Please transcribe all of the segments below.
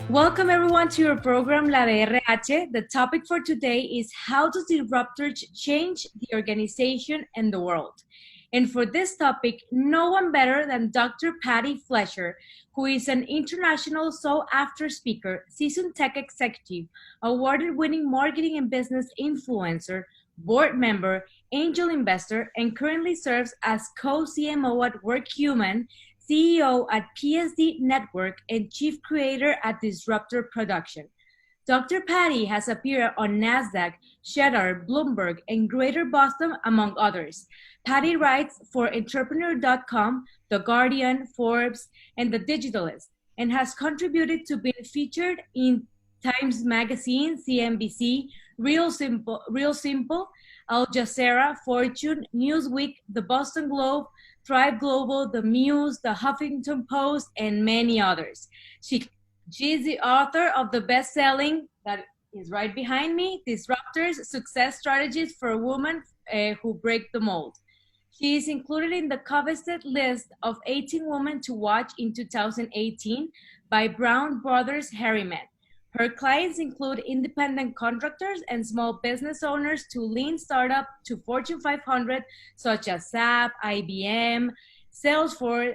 Welcome everyone to your program La de RH. The topic for today is how does disruptors change the organization and the world? And for this topic, no one better than Dr. Patty Fletcher, who is an international sought-after speaker, seasoned tech executive, award-winning marketing and business influencer, board member, angel investor, and currently serves as co-CMO at WorkHuman, CEO at PSD Network, and Chief Creator at Disruptor Production. Dr. Patty has appeared on NASDAQ, Cheddar, Bloomberg, and Greater Boston, among others. Patty writes for Entrepreneur.com, The Guardian, Forbes, and The Digitalist, and has contributed to being featured in Times Magazine, CNBC, Real Simple, Al Jazeera, Fortune, Newsweek, The Boston Globe, Thrive Global, The Muse, The Huffington Post, and many others. She is the author of the best-selling, that is right behind me, Disruptors, Success Strategies for Women Who Break the Mold. She is included in the coveted list of 18 women to watch in 2018 by Brown Brothers Harriman. Her clients include independent contractors and small business owners to lean startup to Fortune 500, such as SAP, IBM, Salesforce,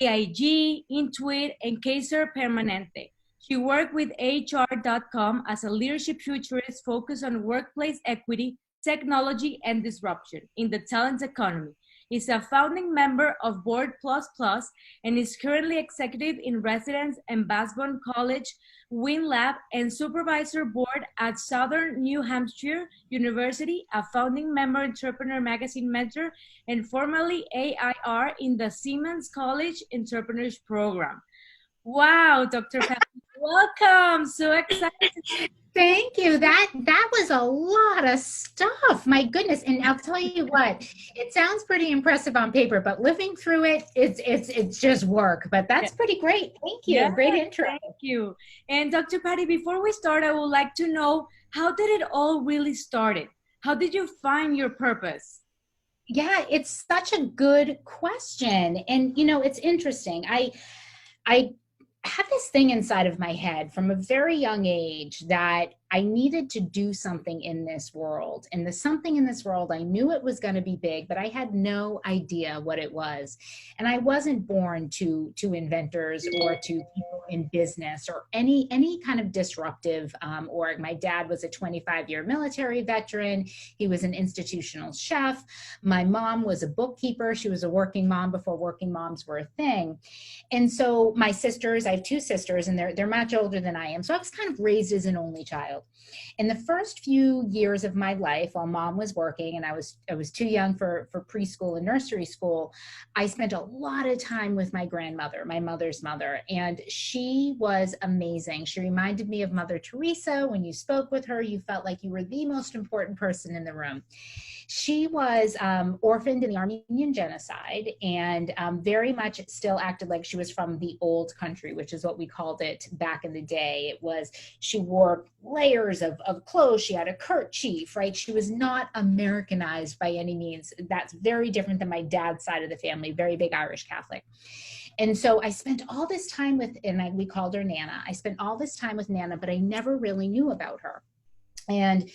AIG, Intuit, and Kaiser Permanente. She worked with HR.com as a leadership futurist focused on workplace equity, technology, and disruption in the talent economy. Is a founding member of Board Plus Plus and is currently executive in residence in Bassbone College, WinLab, and supervisor board at Southern New Hampshire University, a founding member, Entrepreneur Magazine mentor, and formerly AIR in the Siemens College Entrepreneurs Program. Wow, Dr. Patty, welcome. So excited. Thank you. That was a lot of stuff. My goodness. And I'll tell you what, it sounds pretty impressive on paper, but living through it, it's just work. But that's pretty great. Thank you. Great intro. Thank you. And Dr. Patty, before we start, I would like to know, how did it all really started? How did you find your purpose? Yeah, it's such a good question. And you know, it's interesting. I have this thing inside of my head from a very young age that I needed to do something in this world. And the something in this world, I knew it was going to be big, but I had no idea what it was. And I wasn't born to inventors or to people in business or any kind of disruptive org. My dad was a 25-year military veteran. He was an institutional chef. My mom was a bookkeeper. She was a working mom before working moms were a thing. And so my sisters, I have two sisters, and they're much older than I am. So I was kind of raised as an only child. In the first few years of my life, while mom was working and I was too young for preschool and nursery school, I spent a lot of time with my grandmother, my mother's mother, and she was amazing. She reminded me of Mother Teresa. When you spoke with her, you felt like you were the most important person in the room. She was orphaned in the Armenian genocide and very much still acted like she was from the old country, which is what we called it back in the day. It was, she wore layers of clothes. She had a kerchief, right? She was not Americanized by any means. That's very different than my dad's side of the family, very big Irish Catholic. And so I spent all this time with, we called her Nana. I spent all this time with Nana, but I never really knew about her. And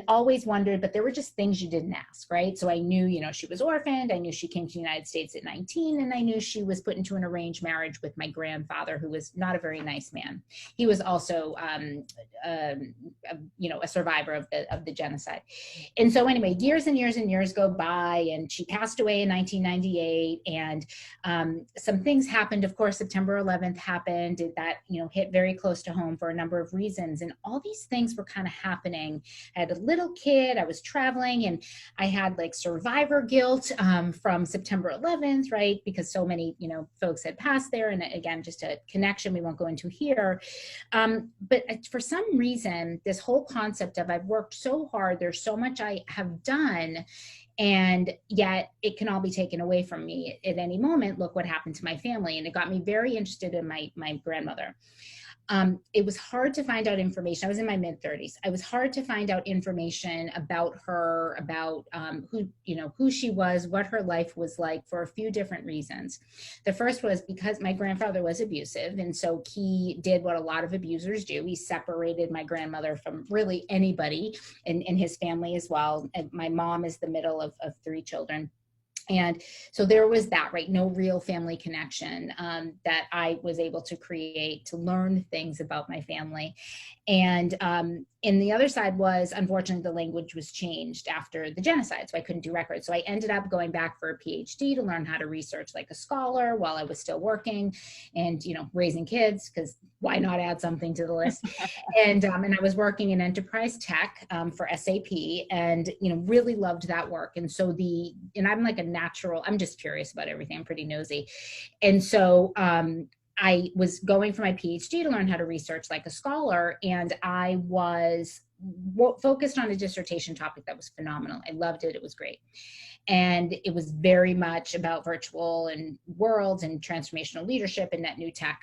always wondered, but there were just things you didn't ask, right? So I knew, you know, she was orphaned. I knew she came to the United States at 19, and I knew she was put into an arranged marriage with my grandfather, who was not a very nice man. He was also, you know, a survivor of the genocide. And so anyway, years and years and years go by, and she passed away in 1998. And some things happened. Of course, September 11th happened. That, you know, hit very close to home for a number of reasons. And all these things were kind of happening. I had a little kid, I was traveling, and I had like survivor guilt from September 11th, right? Because so many, you know, folks had passed there. And again, just a connection we won't go into here. But for some reason, this whole concept of I've worked so hard, there's so much I have done, And yet it can all be taken away from me at any moment. Look what happened to my family. And it got me very interested in my grandmother. It was hard to find out information. I was in my mid-30s. It was hard to find out information about her, about who she was, what her life was like, for a few different reasons. The first was because my grandfather was abusive, and so he did what a lot of abusers do. He separated my grandmother from really anybody in his family as well. And my mom is the middle of three children. And so there was that, right? No real family connection that I was able to create to learn things about my family. And the other side was, unfortunately, the language was changed after the genocide, so I couldn't do records. So I ended up going back for a PhD to learn how to research like a scholar while I was still working and, raising kids, because why not add something to the list? And I was working in enterprise tech for SAP, and really loved that work. And so I'm like a natural. I'm just curious about everything. I'm pretty nosy, and so I was going for my PhD to learn how to research like a scholar, and I was focused on a dissertation topic that was phenomenal. I loved it. It was great. And it was very much about virtual and worlds and transformational leadership and net new tech.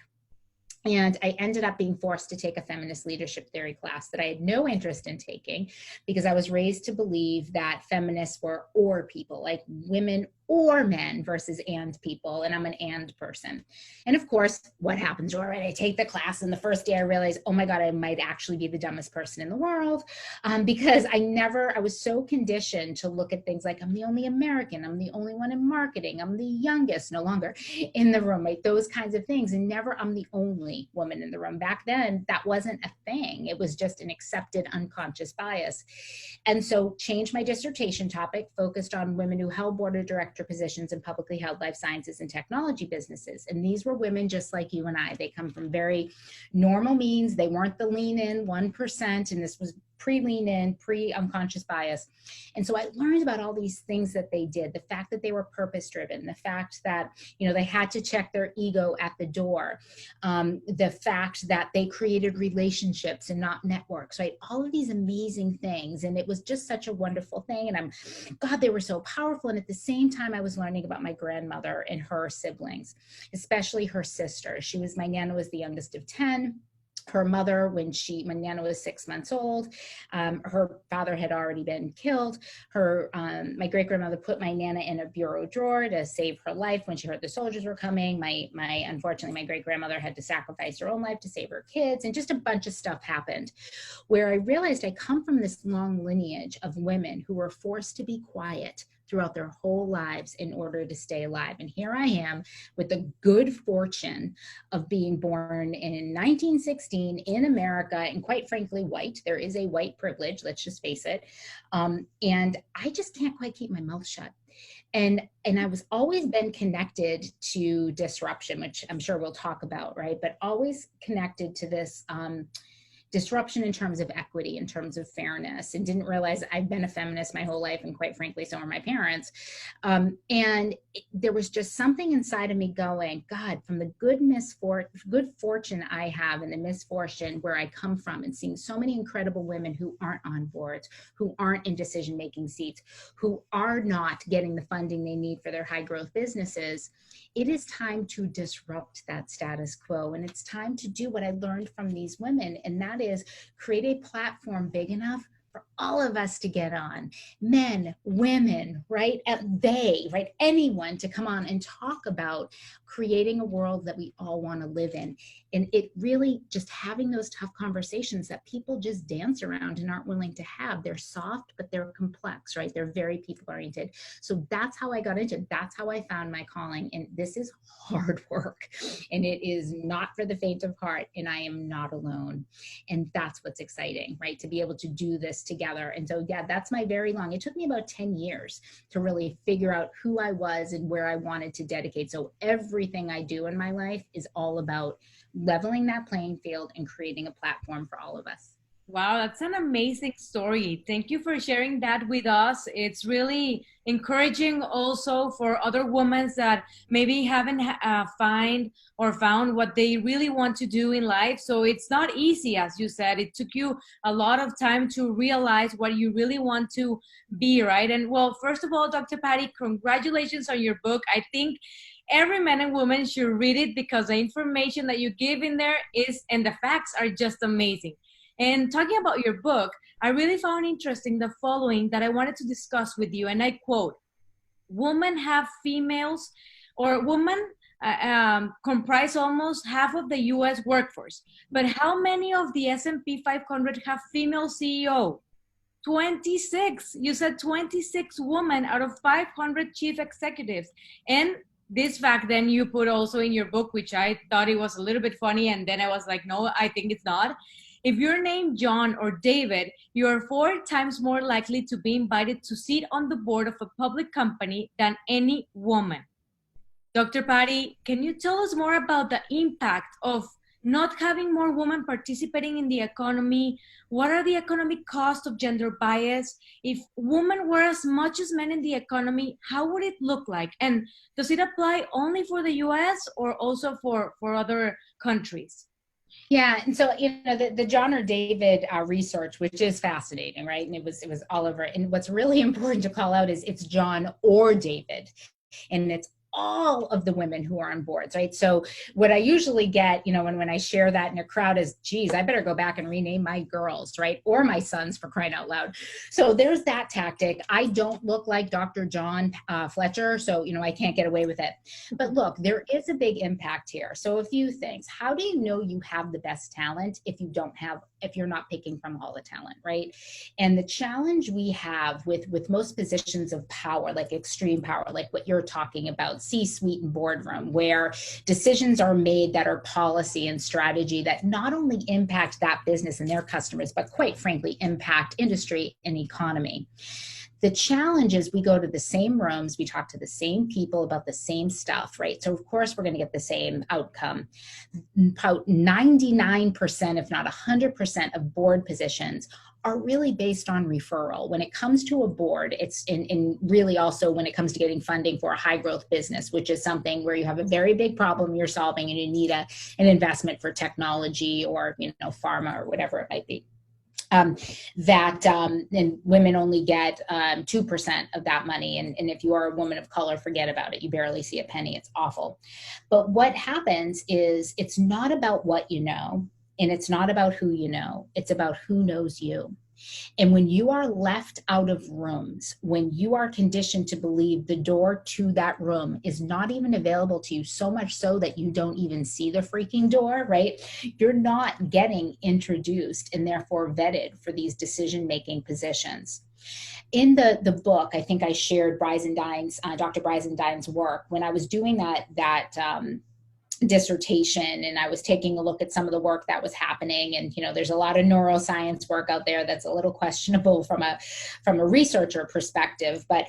And I ended up being forced to take a feminist leadership theory class that I had no interest in taking, because I was raised to believe that feminists were or people, like women or men versus and people. And I'm an and person. And of course, what happens, Dora? I take the class, and the first day I realized, oh my God, I might actually be the dumbest person in the world, because I was so conditioned to look at things like I'm the only American, I'm the only one in marketing, I'm the youngest, no longer in the room, right? Those kinds of things. And never I'm the only woman in the room. Back then, that wasn't a thing. It was just an accepted unconscious bias. And so changed my dissertation topic, focused on women who held board of director positions in publicly held life sciences and technology businesses. And these were women just like you and I. They come from very normal means. They weren't the lean in 1%. And this was pre-lean in, pre-unconscious bias. And so I learned about all these things that they did, the fact that they were purpose-driven, the fact that, they had to check their ego at the door, the fact that they created relationships and not networks, right? All of these amazing things. And it was just such a wonderful thing. And God, they were so powerful. And at the same time, I was learning about my grandmother and her siblings, especially her sister. My Nana was the youngest of 10. Her mother, when Nana was 6 months old, her father had already been killed. My great grandmother put my Nana in a bureau drawer to save her life when she heard the soldiers were coming. Unfortunately, my great grandmother had to sacrifice her own life to save her kids, and just a bunch of stuff happened, where I realized I come from this long lineage of women who were forced to be quiet throughout their whole lives in order to stay alive. And here I am with the good fortune of being born in 1916 in America, and quite frankly, white. There is a white privilege, let's just face it. And I just can't quite keep my mouth shut. And I was always been connected to disruption, which I'm sure we'll talk about, right? But always connected to this disruption in terms of equity, in terms of fairness, and didn't realize I've been a feminist my whole life, and quite frankly, so are my parents. There was just something inside of me going, God, from the good fortune I have and the misfortune where I come from, and seeing so many incredible women who aren't on boards, who aren't in decision-making seats, who are not getting the funding they need for their high-growth businesses, it is time to disrupt that status quo. And it's time to do what I learned from these women, and that is create a platform big enough for all of us to get on, men, women, right? Right? Anyone to come on and talk about creating a world that we all want to live in. And it really just having those tough conversations that people just dance around and aren't willing to have. They're soft, but they're complex, right? They're very people oriented. So that's how I got into it. That's how I found my calling. And this is hard work, and it is not for the faint of heart, and I am not alone. And that's what's exciting, right? To be able to do this together. And so, yeah, that's it took me about 10 years to really figure out who I was and where I wanted to dedicate. So everything I do in my life is all about leveling that playing field and creating a platform for all of us. Wow, that's an amazing story. Thank you for sharing that with us. It's really encouraging also for other women that maybe haven't find or found what they really want to do in life. So it's not easy, as you said. It took you a lot of time to realize what you really want to be, right? And well, first of all, Dr. Patty, congratulations on your book. I think every man and woman should read it because the information that you give in there is, and the facts are just amazing. And talking about your book, I really found interesting the following that I wanted to discuss with you. And I quote, women have females or women comprise almost half of the US workforce. But how many of the S&P 500 have female CEO? 26. You said 26 women out of 500 chief executives. And this fact then you put also in your book, which I thought it was a little bit funny. And then I was like, no, I think it's not. If you're named John or David, you are 4 times more likely to be invited to sit on the board of a public company than any woman. Dr. Patty, can you tell us more about the impact of not having more women participating in the economy? What are the economic costs of gender bias? If women were as much as men in the economy, how would it look like? And does it apply only for the US or also for other countries? Yeah, and so the John or David research, which is fascinating, right? And it was all over. And what's really important to call out is it's John or David, and it's all of the women who are on boards, right? So what I usually get, when I share that in a crowd is, geez, I better go back and rename my girls, right? Or my sons, for crying out loud. So there's that tactic. I don't look like Dr. John Fletcher, so, I can't get away with it. But look, there is a big impact here. So a few things. How do you know you have the best talent if you're not picking from all the talent, right? And the challenge we have with most positions of power, like extreme power, like what you're talking about, C-suite and boardroom, where decisions are made that are policy and strategy that not only impact that business and their customers, but quite frankly, impact industry and economy. The challenge is we go to the same rooms, we talk to the same people about the same stuff, right? So of course we're going to get the same outcome. About 99%, if not 100% of board positions are really based on referral. When it comes to a board, it's in really also when it comes to getting funding for a high growth business, which is something where you have a very big problem you're solving and you need an investment for technology or, pharma or whatever it might be. And women only get 2% of that money. And if you are a woman of color, forget about it. You barely see a penny. It's awful. But what happens is it's not about what you know, and it's not about who you know. It's about who knows you. And when you are left out of rooms, when you are conditioned to believe the door to that room is not even available to you, so much so that you don't even see the freaking door, right? You're not getting introduced and therefore vetted for these decision-making positions. In the book, I think I shared Dr. Brisendine's work. When I was doing that dissertation and I was taking a look at some of the work that was happening, and there's a lot of neuroscience work out there that's a little questionable from a researcher perspective, but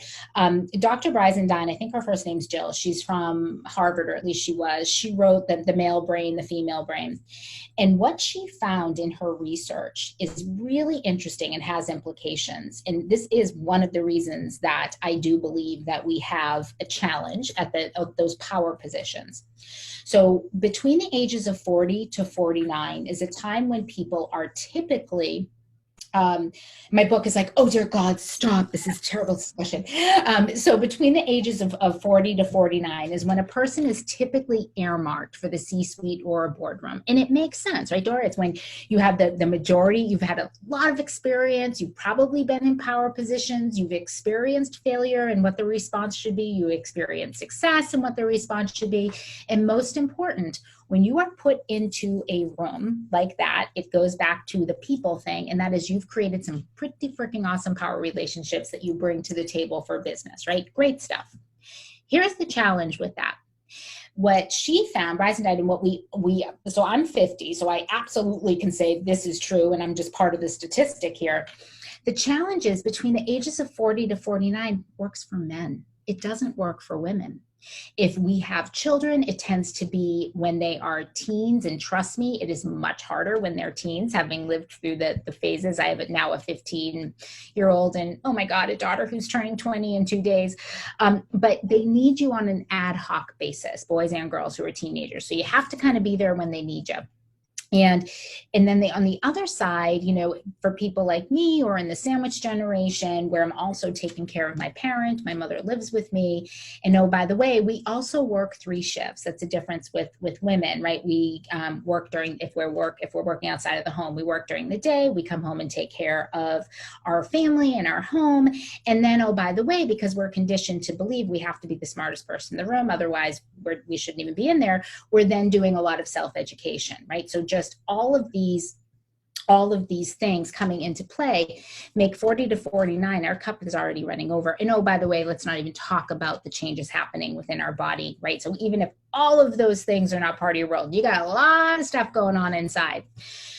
Dr. Brisendine, I think her first name's Jill, she's from Harvard, or at least she wrote the male brain, the female brain, and what she found in her research is really interesting and has implications. And this is one of the reasons that I do believe that we have a challenge at those power positions. So between the ages of 40 to 49 is a time when people are typically, my book is like, oh dear God, stop, this is terrible discussion. So between the ages of 40 to 49 is when a person is typically earmarked for the C-suite or a boardroom. And it makes sense, right, Dora? It's when you have the majority, you've had a lot of experience, you've probably been in power positions, you've experienced failure and what the response should be, you experience success and what the response should be. And most important, when you are put into a room like that, it goes back to the people thing, and that is you've created some pretty freaking awesome power relationships that you bring to the table for business, right? Great stuff. Here's the challenge with that. What she found, Brisendine, and what so I'm 50, so I absolutely can say this is true, and I'm just part of the statistic here. The challenge is between the ages of 40 to 49 works for men. It doesn't work for women. If we have children, it tends to be when they are teens. And trust me, it is much harder when they're teens, having lived through the phases. I have now a 15-year-old and, oh my God, a daughter who's turning 20 in 2 days. But they need you on an ad hoc basis, boys and girls who are teenagers. So you have to kind of be there when they need you. And then on the other side, for people like me or in the sandwich generation, where I'm also taking care of my parent, my mother lives with me. And oh, by the way, we also work 3 shifts. That's a difference with women, right? We work if we're working outside of the home, we work during the day, we come home and take care of our family and our home. And then, oh, by the way, because we're conditioned to believe we have to be the smartest person in the room, otherwise we shouldn't even be in there, we're then doing a lot of self-education, right? So just all of these things coming into play make 40 to 49, our cup is already running over. And oh, by the way, let's not even talk about the changes happening within our body, right? So even if all of those things are not part of your world, you got a lot of stuff going on inside.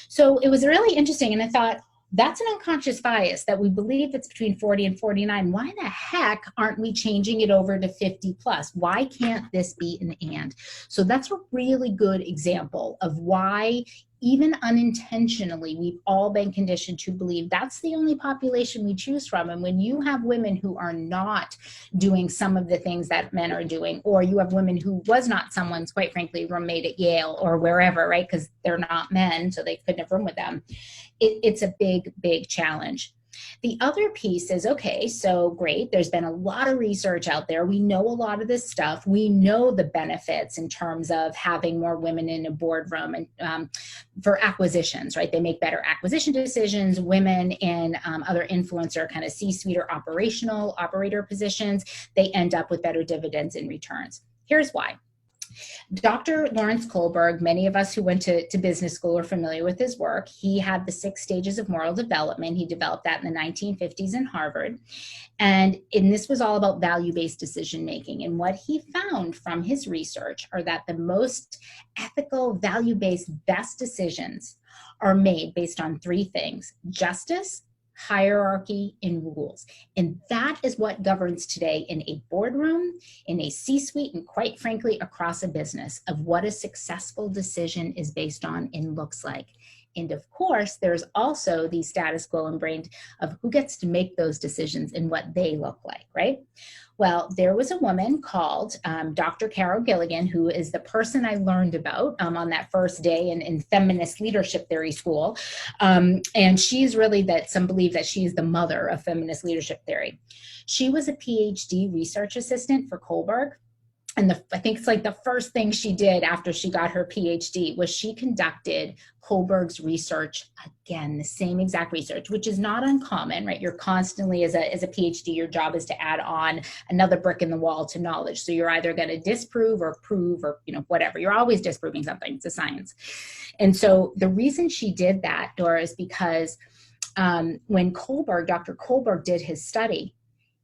So it was really interesting. And I thought, that's an unconscious bias that we believe it's between 40 and 49. Why the heck aren't we changing it over to 50 plus? Why can't this be an and? So that's a really good example of why, even unintentionally, we've all been conditioned to believe that's the only population we choose from. And when you have women who are not doing some of the things that men are doing, or you have women who was not someone's, quite frankly, roommate at Yale or wherever, right? Because they're not men, so they couldn't have room with them. It's a big, big challenge. The other piece is, okay, so great. There's been a lot of research out there. We know a lot of this stuff. We know the benefits in terms of having more women in a boardroom and for acquisitions, right? They make better acquisition decisions. Women in other influencer kind of C-suite or operator positions, they end up with better dividends and returns. Here's why. Dr. Lawrence Kohlberg, many of us who went to business school are familiar with his work. He had the 6 stages of moral development. He developed that in the 1950s in Harvard. And this was all about value-based decision-making. And what he found from his research are that the most ethical, value-based, best decisions are made based on 3 things: justice, hierarchy, and rules. And that is what governs today in a boardroom, in a C-suite, and quite frankly, across a business, of what a successful decision is based on and looks like. And of course, there's also the status quo ingrained of who gets to make those decisions and what they look like, right? Well, there was a woman called Dr. Carol Gilligan, who is the person I learned about on that first day in feminist leadership theory school. And she's really some believe that she's the mother of feminist leadership theory. She was a PhD research assistant for Kohlberg. And I think it's like the first thing she did after she got her PhD was she conducted Kohlberg's research again, the same exact research, which is not uncommon, right? You're constantly, as a PhD, your job is to add on another brick in the wall to knowledge. So you're either going to disprove or prove or, whatever. You're always disproving something. It's a science. And so the reason she did that, Dora, is because when Dr. Kohlberg did his study,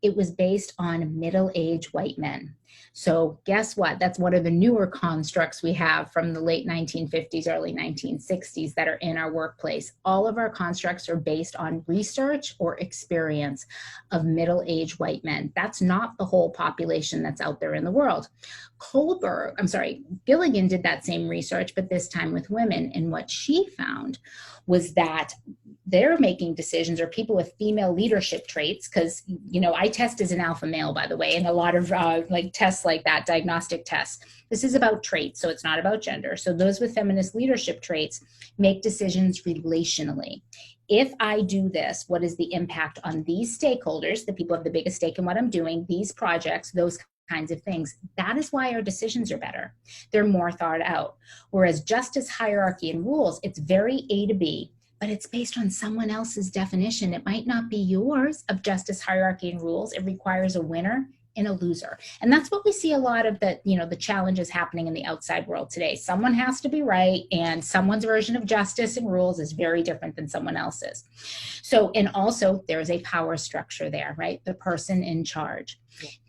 it was based on middle-aged white men. So guess what? That's one of the newer constructs we have from the late 1950s, early 1960s that are in our workplace. All of our constructs are based on research or experience of middle-aged white men. That's not the whole population that's out there in the world. Gilligan did that same research, but this time with women. And what she found was that they're making decisions, or people with female leadership traits, because, I test as an alpha male, by the way, and a lot of tests like that, diagnostic tests. This is about traits, so it's not about gender. So those with feminist leadership traits make decisions relationally. If I do this, what is the impact on these stakeholders, the people who have the biggest stake in what I'm doing, these projects, those kinds of things? That is why our decisions are better. They're more thought out. Whereas justice, hierarchy, and rules, it's very A to B, but it's based on someone else's definition. It might not be yours of justice, hierarchy, and rules. It requires a winner and a loser. And that's what we see a lot of the challenges happening in the outside world today. Someone has to be right, and someone's version of justice and rules is very different than someone else's. So, and also there's a power structure there, right? The person in charge.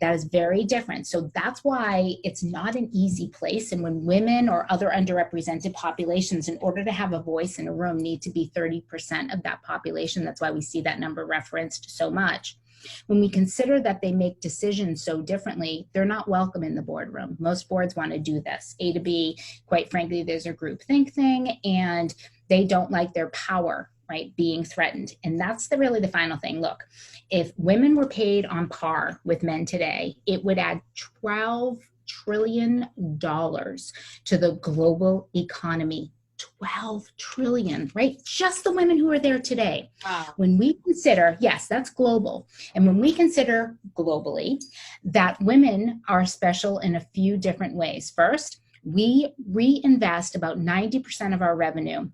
That is very different. So that's why it's not an easy place. And when women or other underrepresented populations, in order to have a voice in a room, need to be 30% of that population, that's why we see that number referenced so much. When we consider that they make decisions so differently, they're not welcome in the boardroom. Most boards want to do this. A to B, quite frankly, there's a groupthink thing, and they don't like their power, right, being threatened. And that's really the final thing. Look, if women were paid on par with men today, it would add $12 trillion to the global economy. 12 trillion, right? Just the women who are there today. Wow. When we consider, yes, that's global. And when we consider globally that women are special in a few different ways. First, we reinvest about 90% of our revenue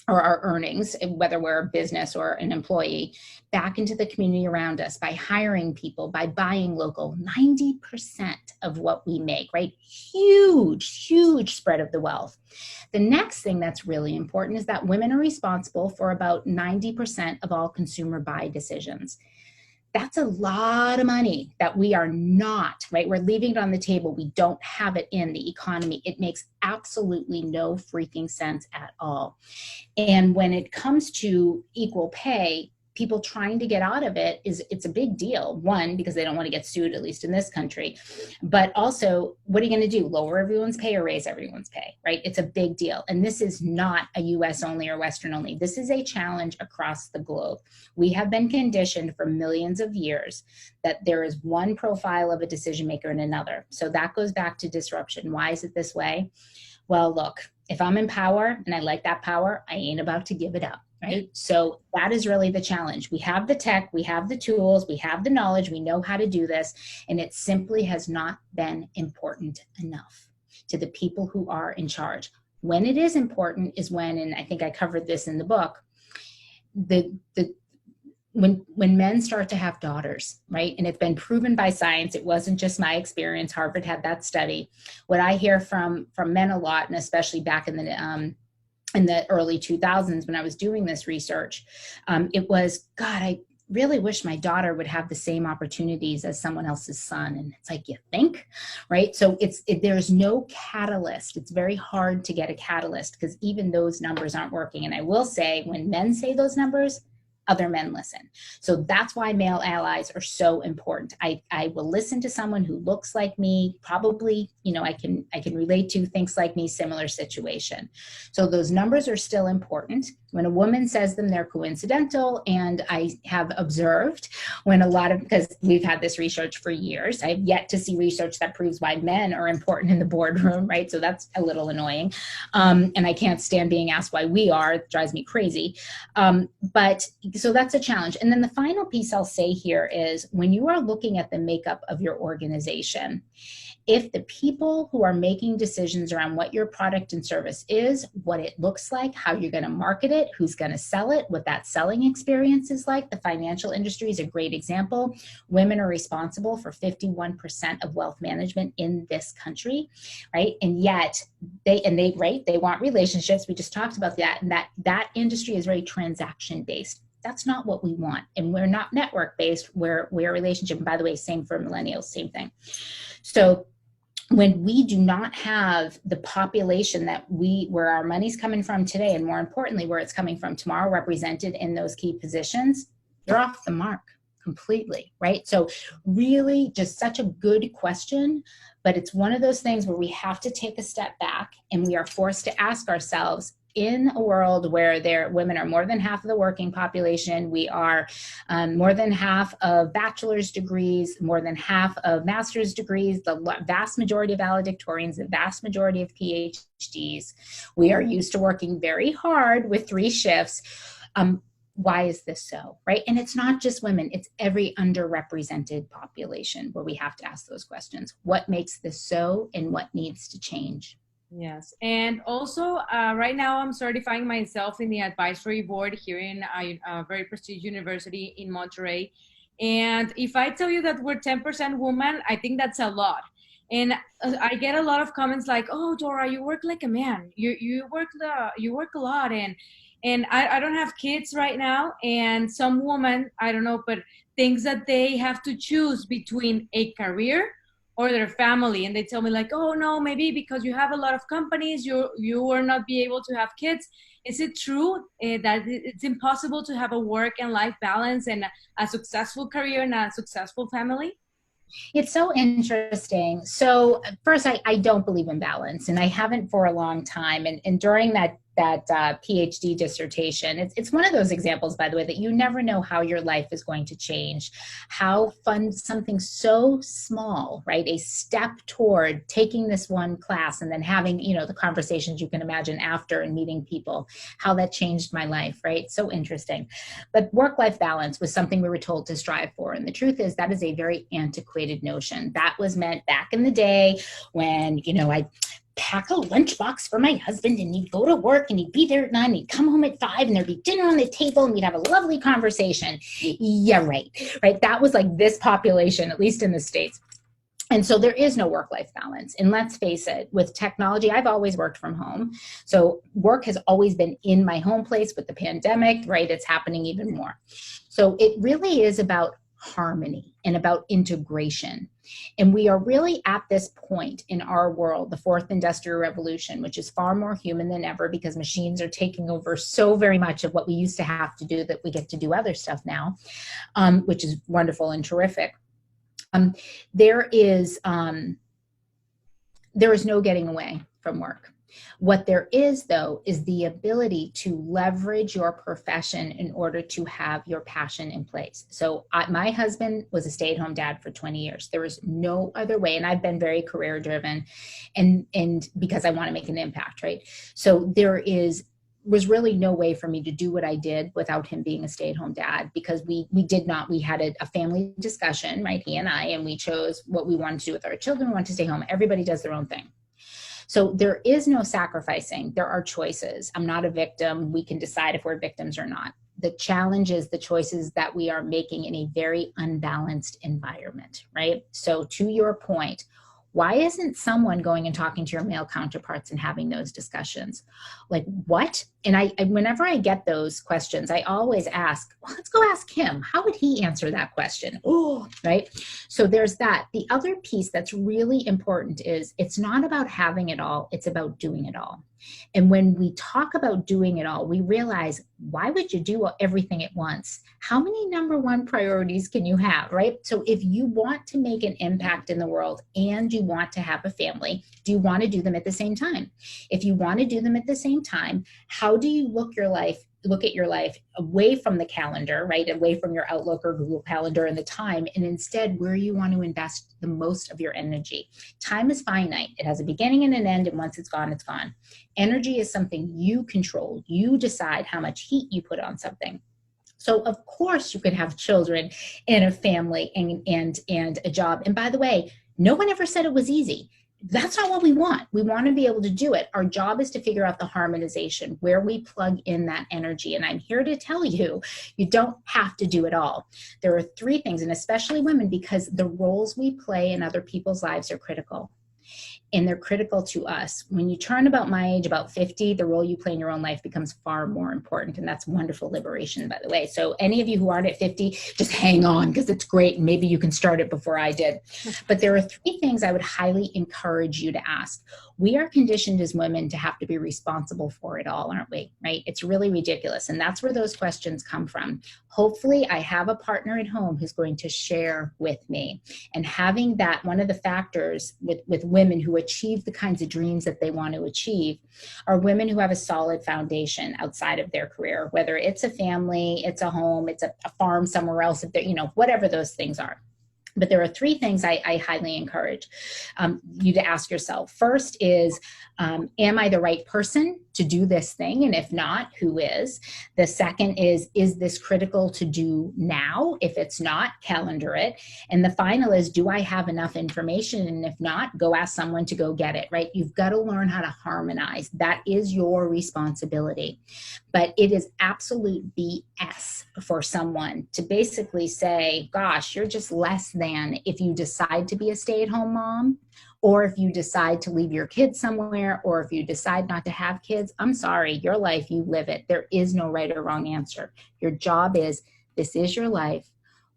or our earnings, whether we're a business or an employee, back into the community around us by hiring people, by buying local. 90% of what we make, right? Huge, huge spread of the wealth. The next thing that's really important is that women are responsible for about 90% of all consumer buy decisions. That's a lot of money that we are not, right? We're leaving it on the table. We don't have it in the economy. It makes absolutely no freaking sense at all. And when it comes to equal pay, people trying to get out of it's a big deal. One, because they don't want to get sued, at least in this country. But also, what are you going to do? Lower everyone's pay or raise everyone's pay, right? It's a big deal. And this is not a US only or Western only. This is a challenge across the globe. We have been conditioned for millions of years that there is one profile of a decision maker and another. So that goes back to disruption. Why is it this way? Well, look, if I'm in power and I like that power, I ain't about to give it up. Right? So that is really the challenge. We have the tech, we have the tools, we have the knowledge, we know how to do this, and it simply has not been important enough to the people who are in charge. When it is important is when, and I think I covered this in the book, when men start to have daughters, right? And it's been proven by science. It wasn't just my experience. Harvard had that study. What I hear from men a lot, and especially back in the early 2000s when I was doing this research, it was, God, I really wish my daughter would have the same opportunities as someone else's son. And it's like, you think, right? So there's no catalyst. It's very hard to get a catalyst because even those numbers aren't working. And I will say, when men say those numbers, other men listen. So that's why male allies are so important. I will listen to someone who looks like me, probably, I can relate to, thinks like me, similar situation. So those numbers are still important. When a woman says them, they're coincidental. And I have observed because we've had this research for years, I've yet to see research that proves why men are important in the boardroom, right? So that's a little annoying. And I can't stand being asked why we are. It drives me crazy. But so that's a challenge. And then the final piece I'll say here is when you are looking at the makeup of your organization, if the people who are making decisions around what your product and service is, what it looks like, how you're going to market it, who's going to sell it, what that selling experience is like, the financial industry is a great example. Women are responsible for 51% of wealth management in this country, right? And yet they want relationships. We just talked about that. And that industry is very transaction based. That's not what we want. And we're not network based. We're relationship. And by the way, same for millennials, same thing. So when we do not have the population where our money's coming from today, and more importantly, where it's coming from tomorrow, represented in those key positions, you're off the mark completely, right? So really just such a good question, but it's one of those things where we have to take a step back and we are forced to ask ourselves, in a world where women are more than half of the working population, we are more than half of bachelor's degrees, more than half of master's degrees, the vast majority of valedictorians, the vast majority of PhDs. We are used to working very hard with 3 shifts. Why is this so, right? And it's not just women, it's every underrepresented population where we have to ask those questions. What makes this so and what needs to change? Yes. And also right now I'm certifying myself in the advisory board here in a very prestigious university in Monterey. And if I tell you that we're 10% women, I think that's a lot. And I get a lot of comments like, "Oh, Dora, you work like a man. You work a lot." And I don't have kids right now. And some woman, I don't know, but thinks that they have to choose between a career or their family, and they tell me like, oh no, maybe because you have a lot of companies, you will not be able to have kids. Is it true that it's impossible to have a work and life balance and a successful career and a successful family? It's so interesting. So first, I don't believe in balance, and I haven't for a long time. And during that PhD dissertation, it's one of those examples, by the way, that you never know how your life is going to change, how fun something so small, right? A step toward taking this one class and then having, the conversations you can imagine after and meeting people, how that changed my life, right? So interesting. But work-life balance was something we were told to strive for. And the truth is that is a very antiquated notion. That was meant back in the day when, I pack a lunchbox for my husband and he'd go to work and he'd be there at 9, and he'd come home at 5 and there'd be dinner on the table and we'd have a lovely conversation. Yeah, right. That was like this population, at least in the States. And so there is no work-life balance. And let's face it, with technology, I've always worked from home. So work has always been in my home place. With the pandemic, right, it's happening even more. So it really is about harmony and about integration. And we are really at this point in our world, the fourth industrial revolution, which is far more human than ever because machines are taking over so very much of what we used to have to do that we get to do other stuff now, which is wonderful and terrific. There is no getting away from work. What there is, though, is the ability to leverage your profession in order to have your passion in place. So my husband was a stay-at-home dad for 20 years. There was no other way. And I've been very career driven and because I want to make an impact, right? So there was really no way for me to do what I did without him being a stay-at-home dad, because we had a family discussion, right? He and I, and we chose what we wanted to do with our children. We wanted to stay home. Everybody does their own thing. So there is no sacrificing. There are choices. I'm not a victim. We can decide if we're victims or not. The challenge is the choices that we are making in a very unbalanced environment, right? So to your point, why isn't someone going and talking to your male counterparts and having those discussions? Like, what? And I whenever I get those questions, I always ask, well, let's go ask him. How would he answer that question? Oh, right? So there's that. The other piece that's really important is it's not about having it all. It's about doing it all. And when we talk about doing it all, we realize, why would you do everything at once? How many number one priorities can you have, right? So if you want to make an impact in the world and you want to have a family, do you want to do them at the same time? If you want to do them at the same time, how do you look at your life away from the calendar, right? Away from your Outlook or Google Calendar and the time, and instead where you want to invest the most of your energy. Time is finite. It has a beginning and an end, and once it's gone, it's gone. Energy is something you control. You decide how much heat you put on something. So of course you can have children and a family and a job. And by the way, no one ever said it was easy. That's not what we want. We want to be able to do it. Our job is to figure out the harmonization, where we plug in that energy. And I'm here to tell you, you don't have to do it all. There are 3 things, and especially women, because the roles we play in other people's lives are critical. And they're critical to us. When you turn about my age, about 50, the role you play in your own life becomes far more important. And that's wonderful liberation, by the way. So any of you who aren't at 50, just hang on, because it's great. And maybe you can start it before I did. But there are 3 things I would highly encourage you to ask. We are conditioned as women to have to be responsible for it all, aren't we? Right? It's really ridiculous. And that's where those questions come from. Hopefully I have a partner at home who's going to share with me. And having that, one of the factors with women who achieve the kinds of dreams that they want to achieve are women who have a solid foundation outside of their career, whether it's a family, it's a home, it's a farm somewhere else, if they're, whatever those things are. But there are 3 things I highly encourage you to ask yourself. First is, am I the right person to do this thing? And if not, who is? The second is this critical to do now? If it's not, calendar it. And the final is, do I have enough information? And if not, go ask someone to go get it, right? You've got to learn how to harmonize. That is your responsibility. But it is absolute BS for someone to basically say, gosh, you're just less than if you decide to be a stay-at-home mom, or if you decide to leave your kids somewhere, or if you decide not to have kids. I'm sorry, your life, you live it. There is no right or wrong answer. Your job is, this is your life.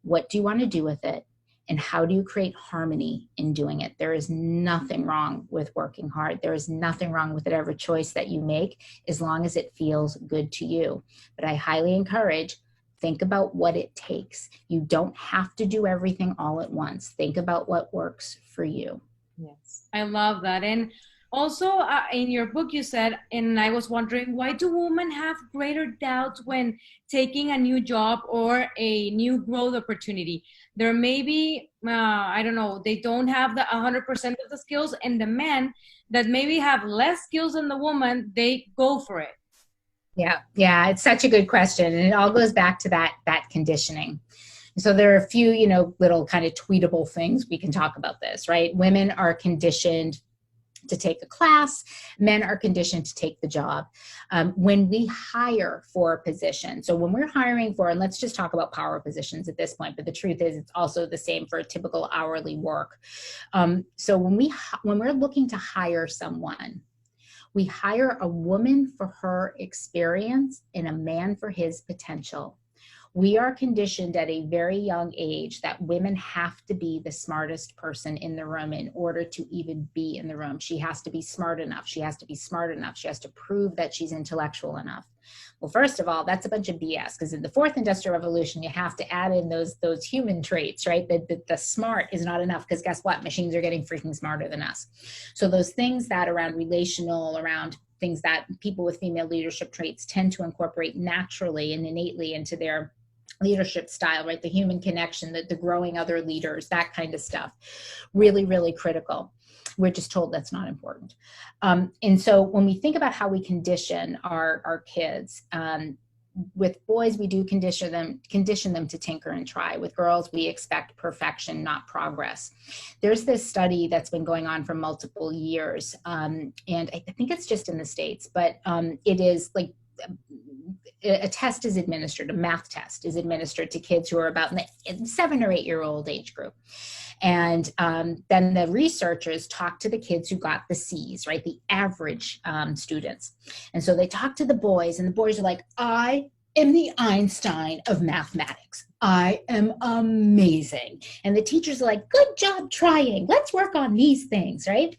What do you want to do with it? And how do you create harmony in doing it? There is nothing wrong with working hard. There is nothing wrong with whatever choice that you make, as long as it feels good to you. But I highly encourage, think about what it takes. You don't have to do everything all at once. Think about what works for you. Yes, I love that. And also, in your book, you said, and I was wondering, why do women have greater doubts when taking a new job or a new growth opportunity? There may be, I don't know, they don't have the 100% of the skills, and the men that maybe have less skills than the woman, they go for it. Yeah, it's such a good question. And it all goes back to that conditioning. So there are a few, little kind of tweetable things we can talk about this, right? Women are conditioned to take a class. Men are conditioned to take the job. When we hire for a position, so when we're hiring for, and let's just talk about power positions at this point, but the truth is it's also the same for typical hourly work. So when we're looking to hire someone, we hire a woman for her experience and a man for his potential. We are conditioned at a very young age that women have to be the smartest person in the room in order to even be in the room. She has to be smart enough. She has to be smart enough. She has to prove that she's intellectual enough. Well, first of all, that's a bunch of BS, because in the fourth industrial revolution, you have to add in those human traits, right? The smart is not enough, because guess what? Machines are getting freaking smarter than us. So those things that around relational, around things that people with female leadership traits tend to incorporate naturally and innately into their leadership style, right? The human connection, the growing other leaders, that kind of stuff, really, really critical. We're just told that's not important. And so when we think about how we condition our kids, with boys, we do condition them to tinker and try. With girls, we expect perfection, not progress. There's this study that's been going on for multiple years, and I think it's just in the States, but it is like a test is administered, a math test is administered to kids who are about in the 7 or 8 year old age group. And then the researchers talk to the kids who got the C's, right? The average students. And so they talk to the boys, and the boys are like, I am the Einstein of mathematics. I am amazing. And the teachers are like, good job trying. Let's work on these things, right?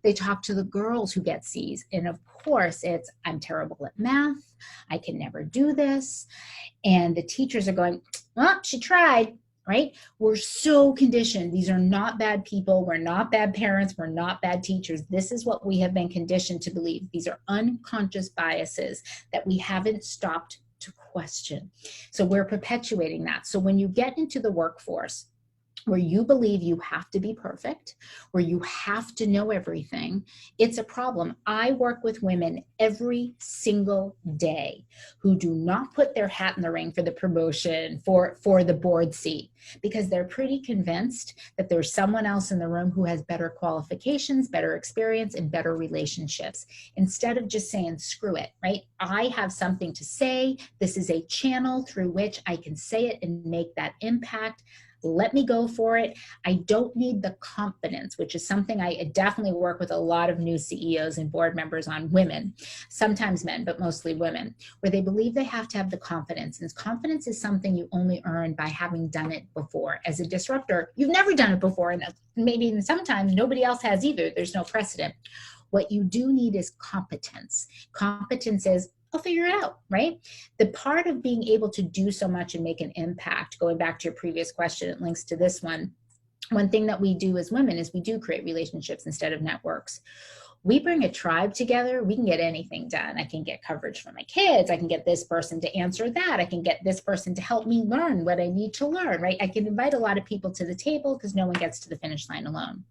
They talk to the girls who get C's. And of course, it's, I'm terrible at math. I can never do this. And the teachers are going, well, she tried, right? We're so conditioned. These are not bad people. We're not bad parents. We're not bad teachers. This is what we have been conditioned to believe. These are unconscious biases that we haven't stopped to question. So we're perpetuating that. So when you get into the workforce, where you believe you have to be perfect, where you have to know everything, it's a problem. I work with women every single day who do not put their hat in the ring for the promotion, for the board seat, because they're pretty convinced that there's someone else in the room who has better qualifications, better experience, and better relationships. Instead of just saying, screw it, right? I have something to say. This is a channel through which I can say it and make that impact. Let me go for it. I don't need the confidence, which is something I definitely work with a lot of new CEOs and board members on, women, sometimes men, but mostly women, where they believe they have to have the confidence. And confidence is something you only earn by having done it before. As a disruptor, you've never done it before, and maybe even sometimes nobody else has either. There's no precedent. What you do need is competence. Competence is, I'll figure it out, right? The part of being able to do so much and make an impact, going back to your previous question, it links to this one. One thing that we do as women is we do create relationships instead of networks. We bring a tribe together, we can get anything done. I can get coverage for my kids. I can get this person to answer that. I can get this person to help me learn what I need to learn, right? I can invite a lot of people to the table because no one gets to the finish line alone.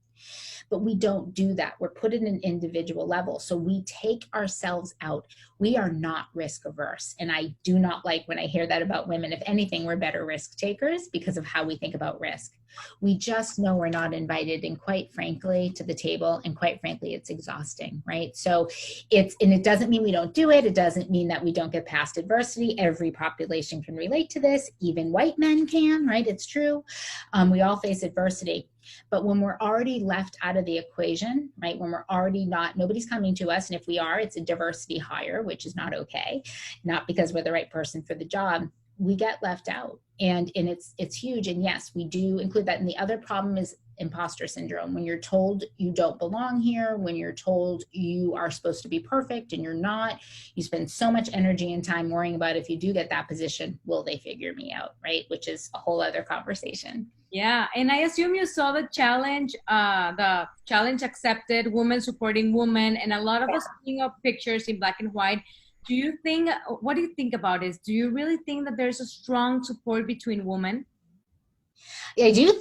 But we don't do that. We're put at an individual level. So we take ourselves out. We are not risk averse. And I do not like when I hear that about women. If anything, we're better risk takers because of how we think about risk. We just know we're not invited, and quite frankly, to the table. And quite frankly, it's exhausting, right? So and it doesn't mean we don't do it. It doesn't mean that we don't get past adversity. Every population can relate to this. Even white men can, right? It's true. We all face adversity. But when we're already left out of the equation, right, when we're already nobody's coming to us, and if we are, it's a diversity hire, which is not okay, not because we're the right person for the job. we get left out, and it's huge. And yes, we do include that. And the other problem is imposter syndrome. When you're told you don't belong here, when you're told you are supposed to be perfect and you're not, you spend so much energy and time worrying about, if you do get that position, will they figure me out, right? Which is a whole other conversation. Yeah, and I assume you saw the challenge accepted, women supporting women, and a lot of us putting up pictures in black and white. What do you think about this? Do you really think that there's a strong support between women? I do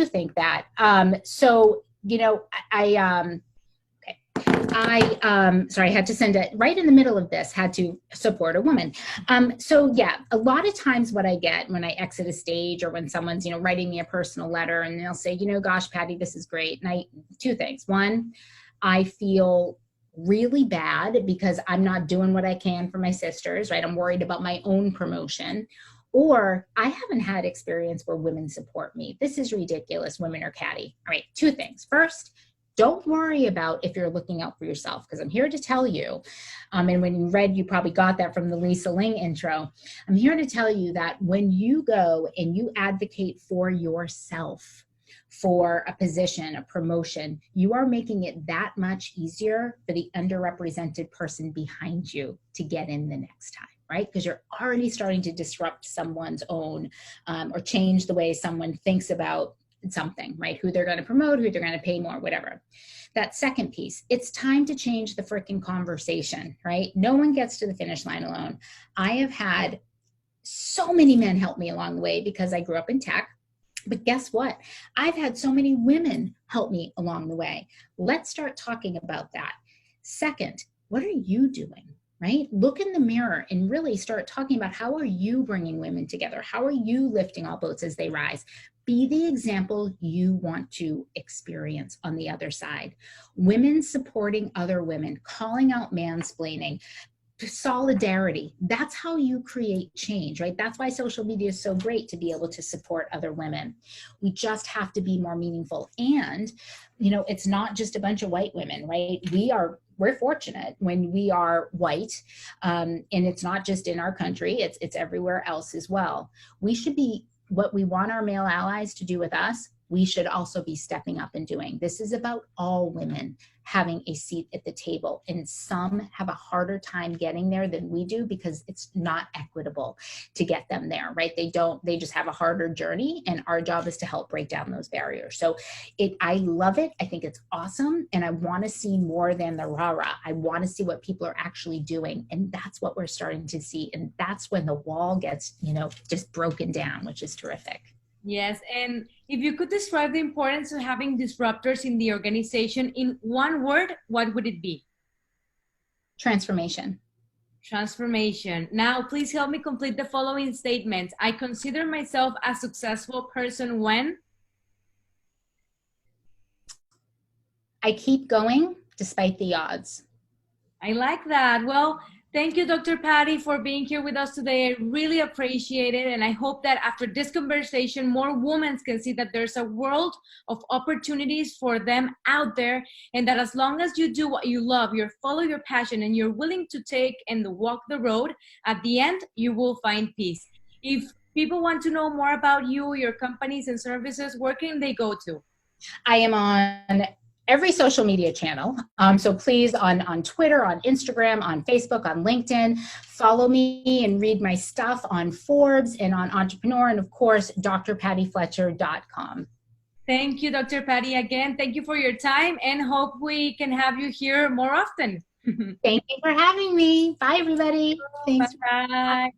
think that. So, you know, sorry, I had to send it right in the middle of this, had to support a woman. So yeah, a lot of times what I get when I exit a stage, or when someone's, you know, writing me a personal letter, and they'll say, you know, gosh, Patty, this is great. And two things. One, I feel really bad because I'm not doing what I can for my sisters, right? I'm worried about my own promotion. Or I haven't had experience where women support me. This is ridiculous. Women are catty. All right, two things. First, don't worry about if you're looking out for yourself, because I'm here to tell you, and when you read, you probably got that from the Lisa Ling intro. I'm here to tell you that when you go and you advocate for yourself, for a position, a promotion, you are making it that much easier for the underrepresented person behind you to get in the next time, right? Because you're already starting to disrupt someone's own, or change the way someone thinks about something, right? Who they're going to promote, who they're going to pay more, whatever. That second piece, it's time to change the freaking conversation, right? No one gets to the finish line alone. I have had so many men help me along the way because I grew up in tech. But guess what? I've had so many women help me along the way. Let's start talking about that. Second, what are you doing? Right? Look in the mirror and really start talking about, how are you bringing women together? How are you lifting all boats as they rise? Be the example you want to experience on the other side. Women supporting other women, calling out mansplaining, solidarity. That's how you create change, right? That's why social media is so great, to be able to support other women. We just have to be more meaningful. And, you know, it's not just a bunch of white women, right? We're fortunate when we are white, and it's not just in our country, it's everywhere else as well. We should be, what we want our male allies to do with us, we should also be stepping up and doing. This is about all women having a seat at the table, and some have a harder time getting there than we do because it's not equitable to get them there, right? They just have a harder journey, and our job is to help break down those barriers. So I love it. I think it's awesome. And I want to see more than the rah-rah. I want to see what people are actually doing. And that's what we're starting to see. And that's when the wall gets, you know, just broken down, which is terrific. Yes, and if you could describe the importance of having disruptors in the organization in one word, what would it be? Transformation. Transformation. Now, please help me complete the following statements. I consider myself a successful person when? I keep going despite the odds. I like that. Well, thank you, Dr. Patty, for being here with us today. I really appreciate it. And I hope that after this conversation, more women can see that there's a world of opportunities for them out there. And that as long as you do what you love, you follow your passion, and you're willing to take and walk the road, at the end, you will find peace. If people want to know more about you, your companies and services, where can they go to? I am on every social media channel. So please, on Twitter, on Instagram, on Facebook, on LinkedIn, follow me and read my stuff on Forbes and on Entrepreneur, and of course, drpattyfletcher.com. Thank you, Dr. Patty. Again, thank you for your time, and hope we can have you here more often. Thank you for having me. Bye, everybody. Thanks. Bye.